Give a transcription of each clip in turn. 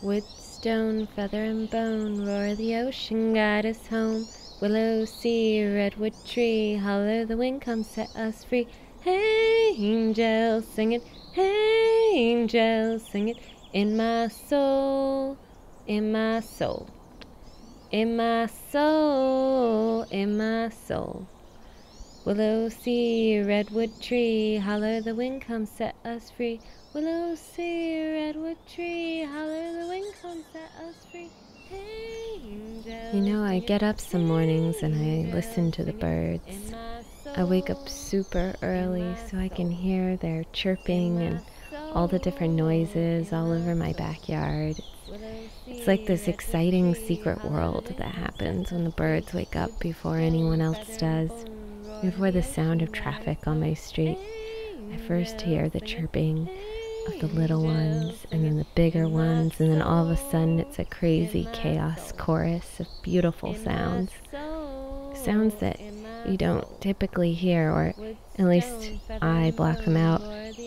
Wood, stone, feather, and bone, roar of the ocean, guide us home. Willow, sea, redwood tree, holler the wind, come set us free. Hey, angels, sing it. Hey, angels, sing it. In my soul, in my soul, in my soul, in my soul. Willow, sea, redwood tree, holler the wind, come set us free. Willow, sea, redwood tree, holler the wind, come set us free. Hey, angels. You know, I get up some mornings and I listen to the birds. I wake up super early so I can hear their chirping and all the different noises all over my backyard. It's like this exciting secret world that happens when the birds wake up before anyone else does. Before the sound of traffic on my street, I first hear the chirping of the little ones, and then the bigger ones, and then all of a sudden it's a crazy chaos chorus of beautiful sounds. Sounds that you don't typically hear, or at least I block them out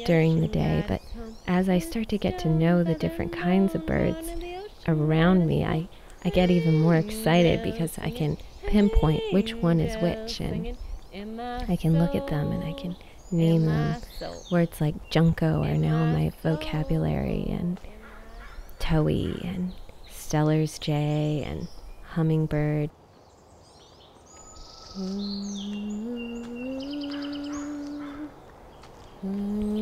during the day, but as I start to get to know the different kinds of birds around me, I get even more excited because I can pinpoint which one is which, and I can look at them and I can name them. Words like junco are now in my vocabulary, and towhee and Steller's jay and hummingbird.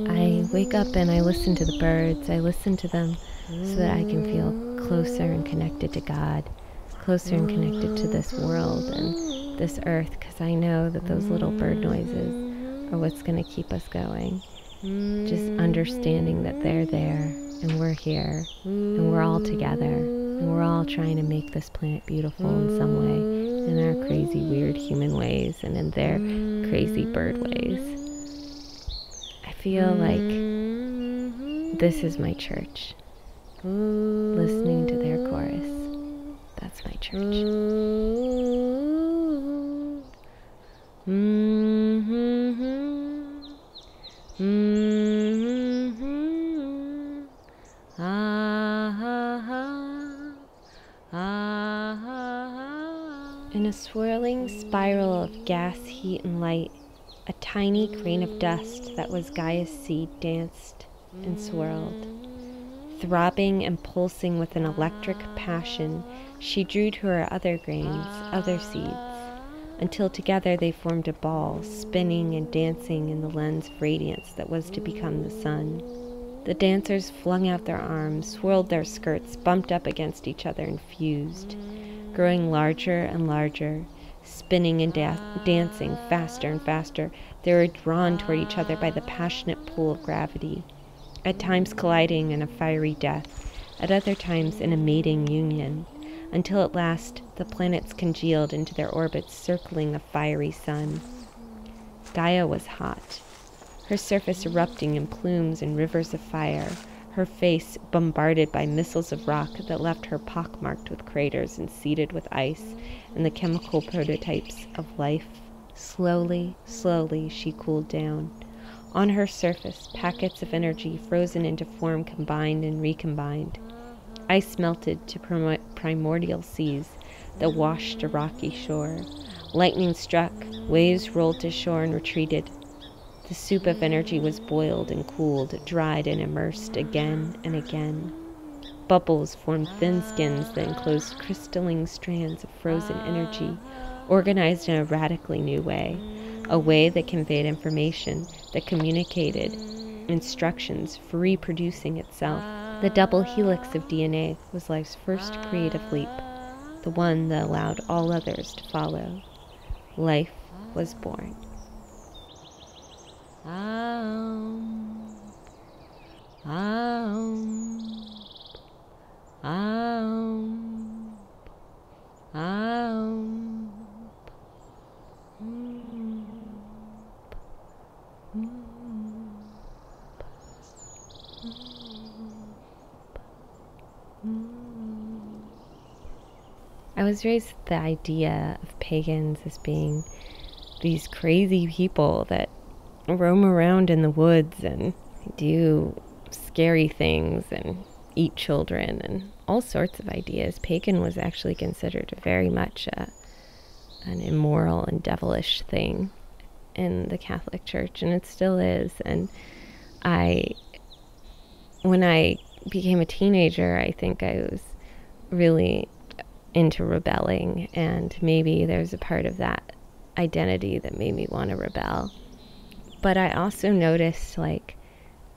I wake up and I listen to the birds. I listen to them so that I can feel closer and connected to God, closer and connected to this world and this earth, because I know that those little bird noises are what's going to keep us going. Just understanding that they're there and we're here and we're all together and we're all trying to make this planet beautiful in some way, in our crazy weird human ways and in their crazy bird ways. I feel like this is my church. Listening to their chorus, that's my church. In a swirling spiral of gas, heat, and light, a tiny grain of dust that was Gaia's seed danced and swirled. Throbbing and pulsing with an electric passion, she drew to her other grains, other seeds, until together they formed a ball, spinning and dancing in the lens of radiance that was to become the sun. The dancers flung out their arms, swirled their skirts, bumped up against each other, and fused, growing larger and larger, spinning and dancing faster and faster. They were drawn toward each other by the passionate pull of gravity, at times colliding in a fiery death, at other times in a mating union, until at last the planets congealed into their orbits, circling a fiery sun. Gaia was hot, her surface erupting in plumes and rivers of fire, her face bombarded by missiles of rock that left her pockmarked with craters and seeded with ice and the chemical prototypes of life. Slowly, slowly she cooled down. On her surface, packets of energy frozen into form combined and recombined. Ice melted to primordial seas that washed a rocky shore. Lightning struck, waves rolled to shore and retreated. The soup of energy was boiled and cooled, dried and immersed again and again. Bubbles formed thin skins that enclosed crystalline strands of frozen energy, organized in a radically new way, a way that conveyed information, that communicated instructions for reproducing itself. The double helix of DNA was life's first creative leap, the one that allowed all others to follow. Life was born. I was raised with the idea of pagans as being these crazy people that roam around in the woods and do scary things and eat children and all sorts of ideas. Pagan was actually considered very much an immoral and devilish thing in the Catholic Church, and it still is. And when I became a teenager, I think I was really into rebelling, and maybe there's a part of that identity that made me want to rebel. But I also noticed, like,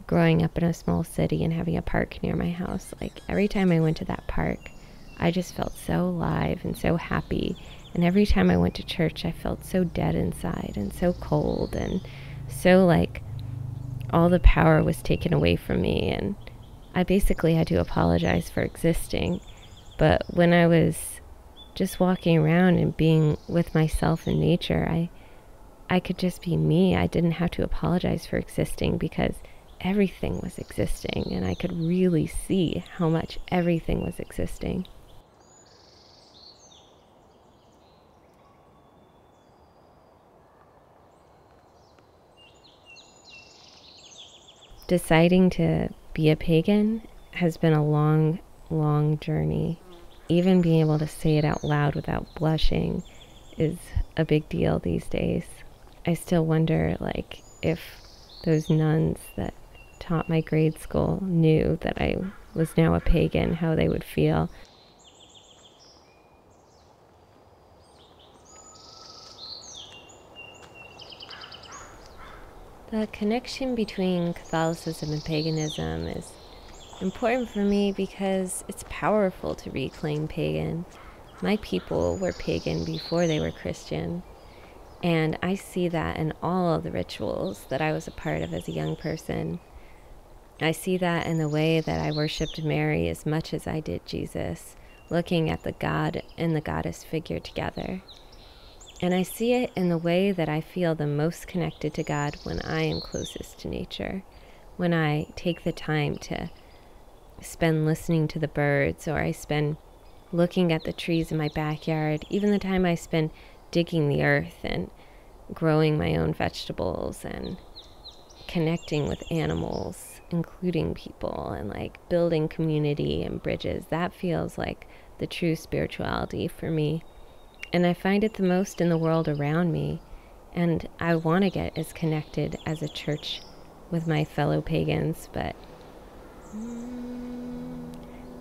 growing up in a small city and having a park near my house, like, every time I went to that park, I just felt so alive and so happy. And every time I went to church, I felt so dead inside and so cold, and so like all the power was taken away from me, and I basically had to apologize for existing. But when I was just walking around and being with myself in nature, I could just be me. I didn't have to apologize for existing because everything was existing, and I could really see how much everything was existing. Deciding to be a pagan has been a long, long journey. Even being able to say it out loud without blushing is a big deal these days. I still wonder, like, if those nuns that taught my grade school knew that I was now a pagan, how they would feel. The connection between Catholicism and paganism is important for me because it's powerful to reclaim pagan. My people were pagan before they were Christian, and I see that in all of the rituals that I was a part of as a young person. I see that in the way that I worshipped Mary as much as I did Jesus, looking at the God and the goddess figure together. And I see it in the way that I feel the most connected to God when I am closest to nature, when I take the time to spend listening to the birds, or I spend looking at the trees in my backyard, even the time I spend digging the earth and growing my own vegetables and connecting with animals, including people, and like building community and bridges. That feels like the true spirituality for me. And I find it the most in the world around me. And I want to get as connected as a church with my fellow pagans, but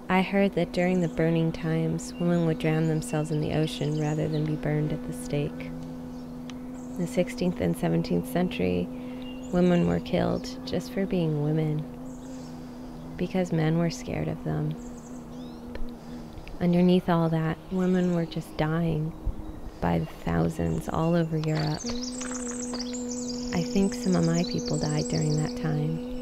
I heard that during the burning times, women would drown themselves in the ocean rather than be burned at the stake. In the 16th and 17th century, women were killed just for being women, because men were scared of them. Underneath all that, women were just dying by the thousands all over Europe. I think some of my people died during that time.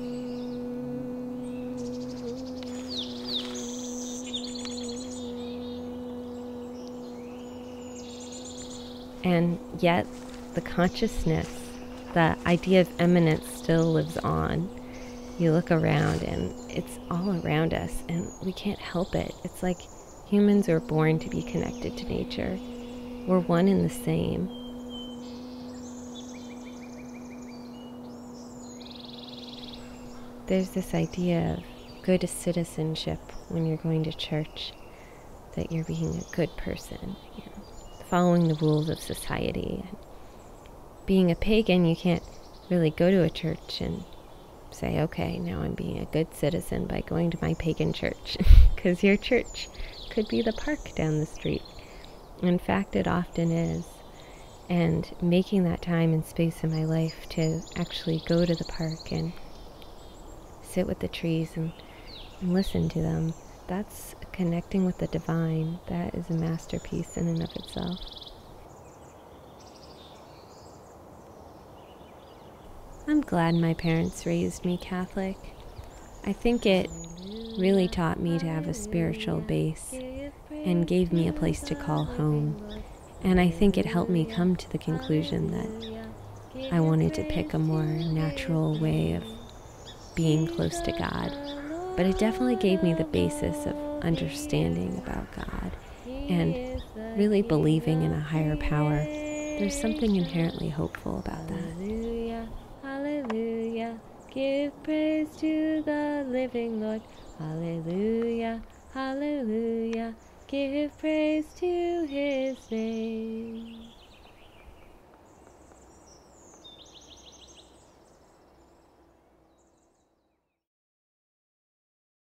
And yet, the consciousness, the idea of eminence still lives on. You look around and it's all around us, and we can't help it. It's like humans are born to be connected to nature. We're one and the same. There's this idea of good citizenship when you're going to church, that you're being a good person, following the rules of society. Being a pagan, you can't really go to a church and say, okay, now I'm being a good citizen by going to my pagan church, because your church could be the park down the street. In fact, it often is. And making that time and space in my life to actually go to the park and sit with the trees and listen to them, that's connecting with the divine. That is a masterpiece in and of itself. I'm glad my parents raised me Catholic. I think it really taught me to have a spiritual base and gave me a place to call home. And I think it helped me come to the conclusion that I wanted to pick a more natural way of being close to God. But it definitely gave me the basis of understanding about God and really believing in a higher power. There's something inherently hopeful about that. Hallelujah, Give praise to the living Lord. Hallelujah, hallelujah. Give praise to his name.